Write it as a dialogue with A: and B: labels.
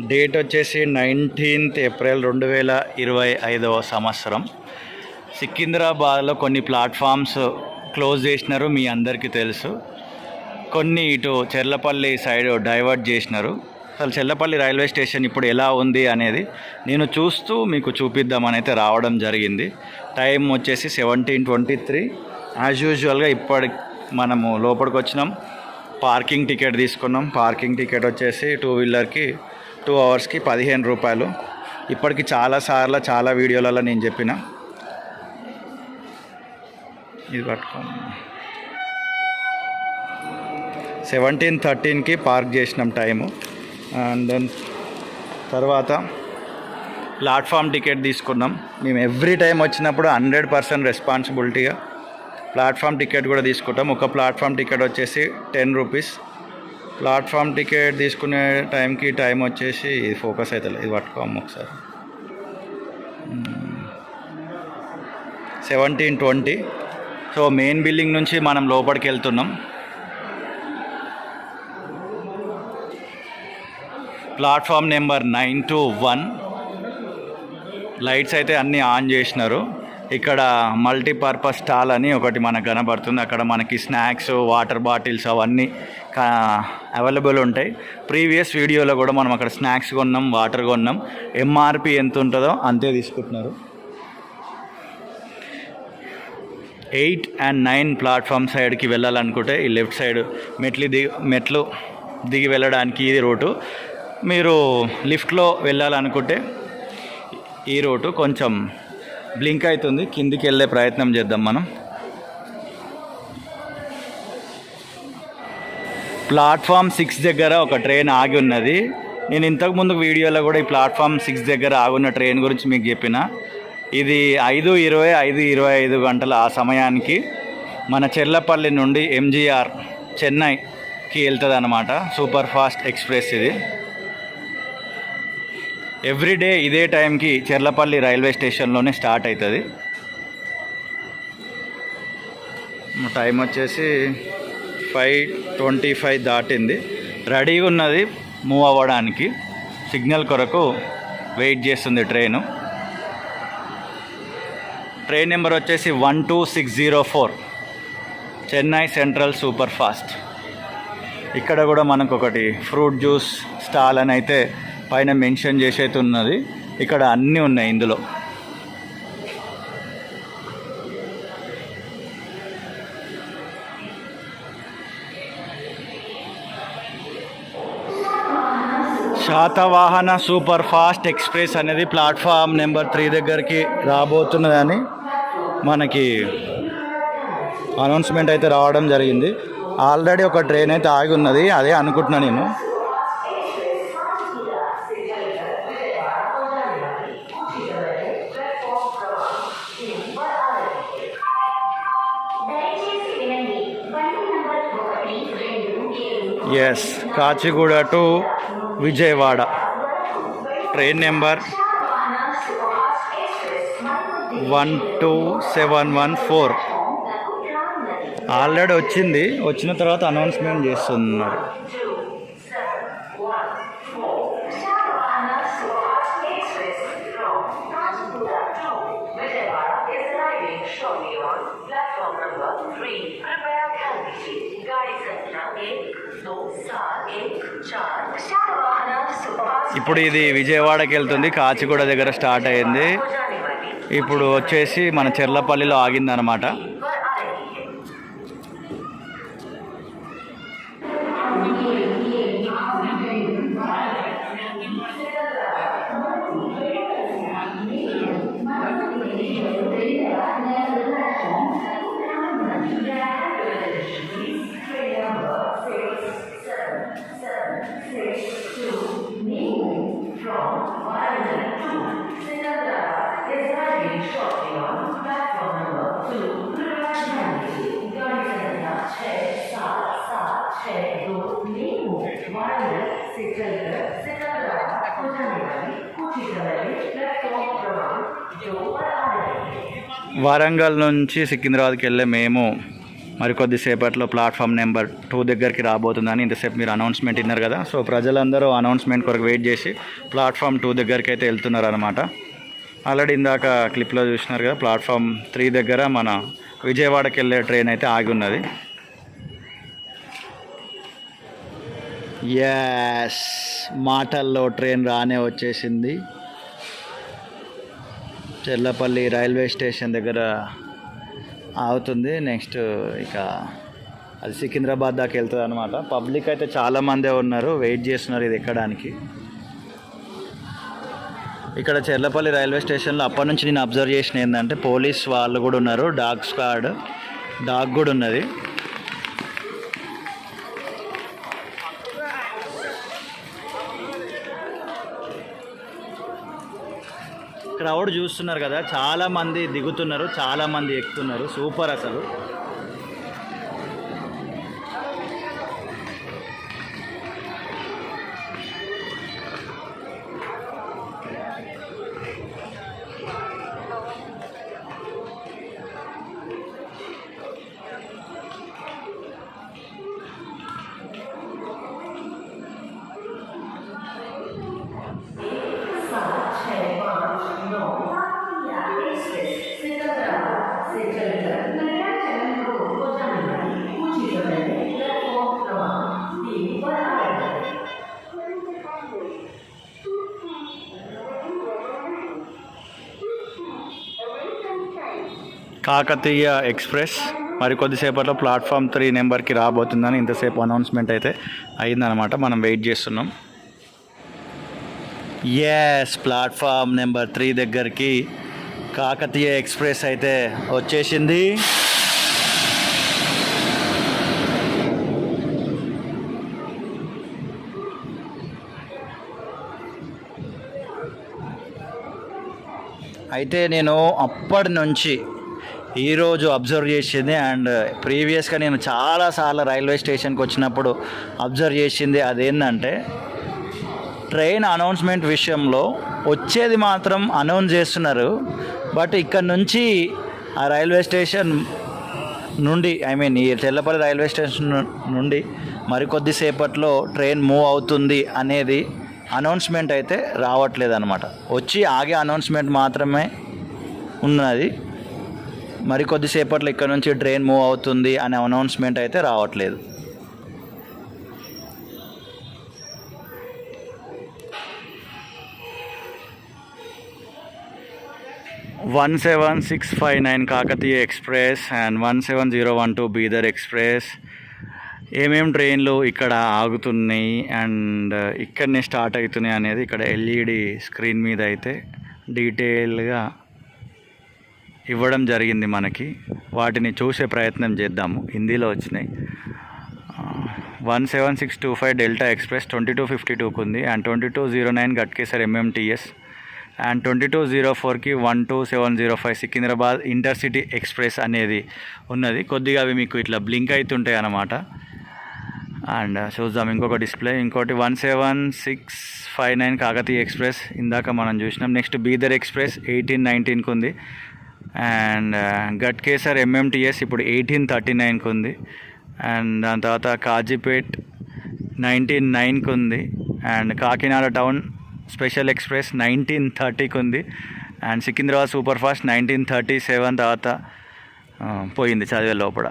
A: Date వచ్చేసి 19th April 2025 సంవత్సరం. సికింద్రాబాద్లో కొన్ని ప్లాట్ఫామ్స్ క్లోజ్ చేసినారు, మీ అందరికీ తెలుసు. కొన్ని ఇటు చెర్లపల్లి సైడ్ డైవర్ట్ చేసినారు. అసలు చెర్లపల్లి రైల్వే స్టేషన్ ఇప్పుడు ఎలా ఉంది అనేది నేను చూస్తూ మీకు చూపిద్దామని అయితే రావడం జరిగింది. టైం వచ్చేసి 17:23. యాజ్ యూజువల్గా మనము లోపలికి వచ్చినాం, పార్కింగ్ టికెట్ తీసుకున్నాం. పార్కింగ్ టికెట్ వచ్చేసి 2 వీలర్కి 2 అవర్స్కి 15 రూపాయలు. ఇప్పటికి చాలాసార్లు చాలా వీడియోలలో నేను చెప్పిన ఇది పట్టుకోండి. 17:13కి పార్క్ చేసినాం టైము. అండ్ దెన్ తర్వాత ప్లాట్ఫామ్ టికెట్ తీసుకున్నాం. మేము ఎవ్రీ టైం వచ్చినప్పుడు 100% రెస్పాన్సిబిలిటీగా ప్లాట్ఫామ్ టికెట్ కూడా తీసుకుంటాం. ఒక ప్లాట్ఫామ్ టికెట్ వచ్చేసి 10 రూపీస్. ప్లాట్ఫామ్ టికెట్ తీసుకునే టైం వచ్చేసి ఇది ఫోకస్ అవుతుంది, ఇది పట్టుకోము ఒకసారి. 17:20. సో మెయిన్ బిల్డింగ్ నుంచి మనం లోపలికి వెళ్తున్నాం. Platform number 9-1. లైట్స్ అయితే అన్నీ ఆన్ చేసినారు. ఇక్కడ మల్టీపర్పస్ స్టాల్ అని ఒకటి మనకు కనబడుతుంది. అక్కడ మనకి స్నాక్స్, వాటర్ బాటిల్స్ అవన్నీ అవైలబుల్ ఉంటాయి. ప్రీవియస్ వీడియోలో కూడా మనం అక్కడ స్నాక్స్ కొన్నాం, వాటర్ కొన్నాం. ఎంఆర్పి ఎంత ఉంటుందో అంతే తీసుకుంటున్నారు. 8 and 9 ప్లాట్ఫామ్ సైడ్కి వెళ్ళాలనుకుంటే ఈ లెఫ్ట్ సైడ్ మెట్లు దిగి వెళ్ళడానికి ఇది రూటు. మీరు లిఫ్ట్లో వెళ్ళాలనుకుంటే ఈ రూటు కొంచెం బ్లింక్ అవుతుంది, కిందికి వెళ్ళే ప్రయత్నం చేద్దాం మనం. ప్లాట్ఫామ్ 6 దగ్గర ఒక ట్రైన్ ఆగి ఉన్నది. నేను ఇంతకుముందు వీడియోలో కూడా ఈ ప్లాట్ఫామ్ 6 దగ్గర ఆగున్న ట్రైన్ గురించి మీకు చెప్పిన. ఇది 5:20, 5:25 గంటల ఆ సమయానికి మన చెర్లపల్లి నుండి ఎంజీఆర్ చెన్నైకి వెళ్తుంది అన్నమాట. సూపర్ ఫాస్ట్ ఎక్స్ప్రెస్ ఇది. ఎవ్రీడే ఇదే టైంకి చెర్లపల్లి రైల్వే స్టేషన్లోనే స్టార్ట్ అవుతుంది. టైం వచ్చేసి 5:25 దాటింది. రెడీగా ఉన్నది మూవ్ అవ్వడానికి. సిగ్నల్ కొరకు వెయిట్ చేస్తుంది ట్రైను. ట్రైన్ నెంబర్ వచ్చేసి 12604 చెన్నై సెంట్రల్ సూపర్ ఫాస్ట్. ఇక్కడ కూడా మనకు ఒకటి ఫ్రూట్ జ్యూస్ స్టాల్ అని అయితే పైన మెన్షన్ చేసేది ఉన్నది. ఇక్కడ అన్నీ ఉన్నాయి ఇందులో. శాతవాహన సూపర్ ఫాస్ట్ ఎక్స్ప్రెస్ అనేది ప్లాట్ఫామ్ నెంబర్ 3 దగ్గరికి రాబోతున్నదని మనకి అనౌన్స్మెంట్ అయితే రావడం జరిగింది. ఆల్రెడీ ఒక ట్రైన్ అయితే ఆగి ఉన్నది, అదే అనుకుంటున్నా నేను. Yes, Kacheguda to Vijayawada train number 12714 already వచ్చింది. వచ్చిన తర్వాత అనౌన్స్మెంట్ చేస్తున్నారు. ఇప్పుడు ఇది విజయవాడకి వెళ్తుంది. కాచిగూడ దగ్గర స్టార్ట్ అయింది. ఇప్పుడు వచ్చేసి మన చెర్లపల్లిలో ఆగిందనమాట. వరంగల్ నుంచి సికింద్రాబాద్కి వెళ్ళే మేము మరికొద్దిసేపట్లో ప్లాట్ఫామ్ నెంబర్ 2 దగ్గరికి రాబోతుందని ఇంతసేపు మీరు అనౌన్స్మెంట్ విన్నారు కదా. సో ప్రజలందరూ అనౌన్స్మెంట్ కొరకు వెయిట్ చేసి ప్లాట్ఫామ్ 2 దగ్గరికి అయితే వెళ్తున్నారు అనమాట. ఆల్రెడీ ఇందాక క్లిప్లో చూసినారు కదా, ప్లాట్ఫామ్ 3 దగ్గర మన విజయవాడకి వెళ్ళే ట్రైన్ అయితే ఆగి ఉన్నది. ఎస్, మాటల్లో ట్రైన్ రానే వచ్చేసింది. చెర్లపల్లి రైల్వే స్టేషన్ దగ్గర ఆగుతుంది. నెక్స్ట్ ఇక అది సికింద్రాబాద్ దాకా వెళ్తుంది అనమాట. పబ్లిక్ అయితే చాలామందే ఉన్నారు, వెయిట్ చేస్తున్నారు ఇది ఎక్కడానికి. ఇక్కడ చెర్లపల్లి రైల్వే స్టేషన్లో అప్పటి నుంచి నేను అబ్జర్వ్ చేసిన ఏంటంటే పోలీస్ వాళ్ళు కూడా ఉన్నారు, డాగ్ కూడా ఉన్నది. క్రౌడ్ చూస్తున్నారు కదా, చాలామంది దిగుతున్నారు, చాలామంది ఎక్కుతున్నారు. సూపర్ అసలు. కాకతీయ ఎక్స్ప్రెస్ మరికొద్దిసేపట్లో ప్లాట్ఫామ్ 3 నెంబర్కి రాబోతుందని ఇంతసేపు అనౌన్స్మెంట్ అయితే అయిందనమాట. మనం వెయిట్ చేస్తున్నాం. ఎస్, ప్లాట్ఫామ్ నెంబర్ 3 దగ్గరికి కాకతీయ ఎక్స్ప్రెస్ అయితే వచ్చేసింది. అయితే నేను అప్పటి నుంచి ఈరోజు అబ్జర్వ్ చేసింది అండ్ ప్రీవియస్గా నేను చాలాసార్లు రైల్వే స్టేషన్కి వచ్చినప్పుడు అబ్జర్వ్ చేసింది అదేంటంటే, ట్రైన్ అనౌన్స్మెంట్ విషయంలో వచ్చేది మాత్రం అనౌన్స్ చేస్తున్నారు, బట్ ఇక్కడ నుంచి ఆ రైల్వే స్టేషన్ నుండి ఈ చెర్లపల్లి రైల్వే స్టేషన్ నుండి మరికొద్దిసేపట్లో ట్రైన్ మూవ్ అవుతుంది అనేది అనౌన్స్మెంట్ అయితే రావట్లేదు అనమాట. వచ్చి ఆగే అనౌన్స్మెంట్ మాత్రమే ఉన్నది. మరికొద్దిసేపట్లో ఇక్కడ నుంచి ట్రైన్ మూవ్ అవుతుంది అనే అనౌన్స్మెంట్ అయితే రావట్లేదు. One 17659 Kakatiya express and 17012 Bidar express. ఏమేం ట్రైన్లు ఇక్కడ ఆగుతున్నాయి అండ్ ఇక్కడనే స్టార్ట్ అవుతున్నాయి అనేది ఇక్కడ ఎల్ఈడి స్క్రీన్ మీద అయితే డీటెయిల్గా ఇవ్వడం జరిగింది మనకి. వాటిని చూసే ప్రయత్నం చేద్దాము. హిందీలో వచ్చినాయి. 17625 డెల్టా ఎక్స్ప్రెస్ 2252కు ఉంది అండ్ 2209 గట్కేసర్ ఎంఎంటీఎస్ అండ్ 2204కి 12705 సికింద్రాబాద్ ఇంటర్సిటీ ఎక్స్ప్రెస్ అనేది ఉన్నది. కొద్దిగా అవి మీకు ఇట్లా బ్లింక్ అవుతుంటాయి అన్నమాట. అండ్ చూద్దాం ఇంకొక డిస్ప్లే. ఇంకోటి 17659 కాకతీయ ఎక్స్ప్రెస్ ఇందాక మనం చూసినాం. నెక్స్ట్ బీదర్ ఎక్స్ప్రెస్ 1819కు ఉంది అండ్ గట్కేసర్ ఎంఎంటీఎస్ ఇప్పుడు 1839కు ఉంది అండ్ దాని తర్వాత కాజీపేట్ 199కు ఉంది and Kakinada town special express 1930కు ఉంది అండ్ సికింద్రాబాద్ సూపర్ ఫాస్ట్ 1937 తర్వాత పోయింది చదివే లోపల.